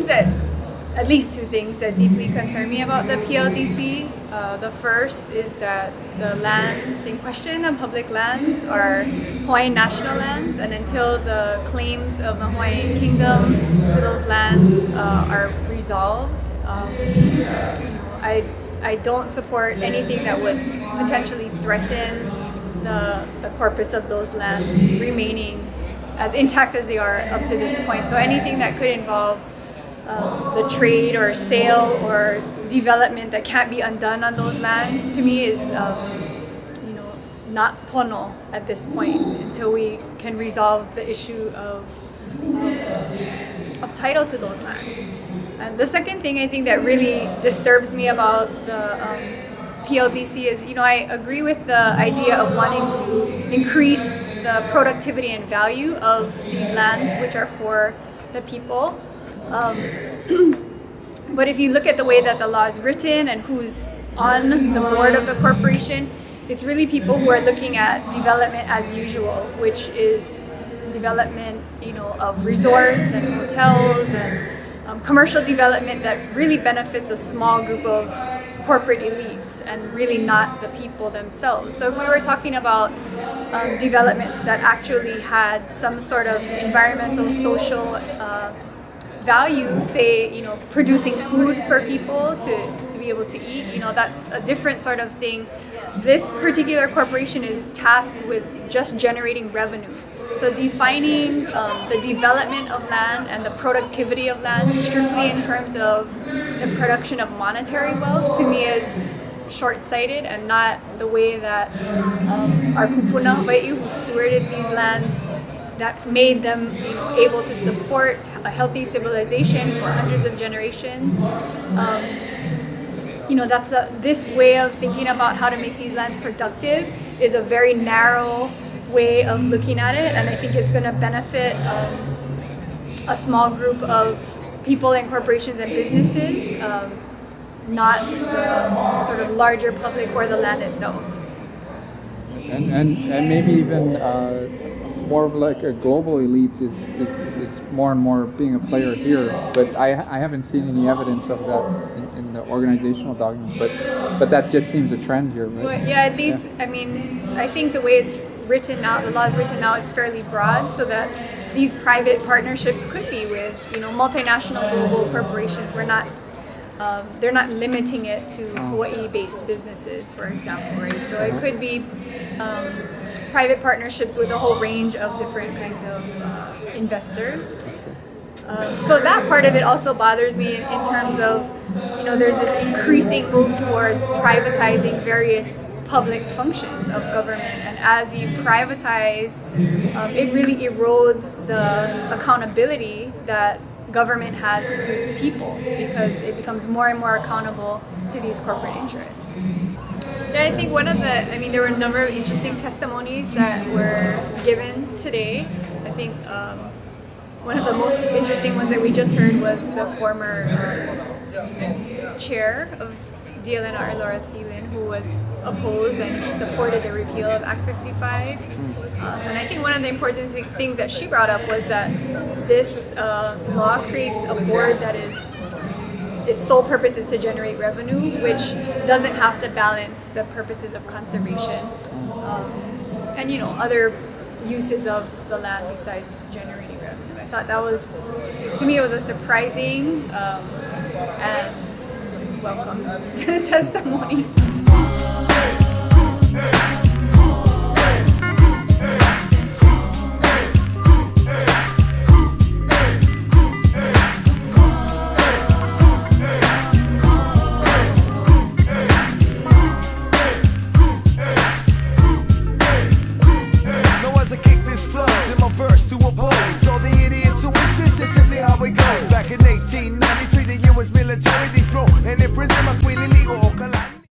things that, at least two things that deeply concern me about the PLDC. The first is that the lands in question, the public lands, are Hawaiian national lands, and until the claims of the Hawaiian Kingdom to those lands are resolved, I don't support anything that would potentially threaten the corpus of those lands remaining as intact as they are up to this point. So anything that could involve the trade or sale or development that can't be undone on those lands, to me, is not pono at this point until we can resolve the issue of title to those lands. And the second thing I think that really disturbs me about the PLDC is, I agree with the idea of wanting to increase the productivity and value of these lands, which are for the people. But if you look at the way that the law is written and who's on the board of the corporation, it's really people who are looking at development as usual, which is development, of resorts and hotels and commercial development that really benefits a small group of corporate elites and really not the people themselves. So if we were talking about developments that actually had some sort of environmental, social value, say, producing food for people to be able to eat, that's a different sort of thing. This particular corporation is tasked with just generating revenue. So defining the development of land and the productivity of land strictly in terms of the production of monetary wealth, to me, is short-sighted and not the way that our kupuna Hawaii, who stewarded these lands, that made them able to support a healthy civilization for hundreds of generations. This way of thinking about how to make these lands productive is a very narrow way of looking at it, and I think it's going to benefit a small group of people and corporations and businesses, not the sort of larger public or the land itself. And maybe even more of like a global elite is more and more being a player here, but I haven't seen any evidence of that in the organizational documents, but that just seems a trend here, right? Well, yeah, at least, I mean, I think the way it's written out, the law is written out, it's fairly broad, so that these private partnerships could be with, multinational global corporations. They're not limiting it to Hawaii-based businesses, for example, right? So it could be private partnerships with a whole range of different kinds of investors. So that part of it also bothers me in terms of, there's this increasing move towards privatizing various public functions of government, and as you privatize, it really erodes the accountability that government has to people, because it becomes more and more accountable to these corporate interests. Yeah, I think there were a number of interesting testimonies that were given today. I think one of the most interesting ones that we just heard was the former chair of DLNR, Laura Thielen, who was opposed and supported the repeal of Act 55. And I think one of the important things that she brought up was that this law creates a board that its sole purpose is to generate revenue, which doesn't have to balance the purposes of conservation and other uses of the land besides generating revenue. I thought that was, to me, it was a surprising and welcome testimony. To oppose all the idiots who insist it's simply how it goes. Back in 1893, the year was military.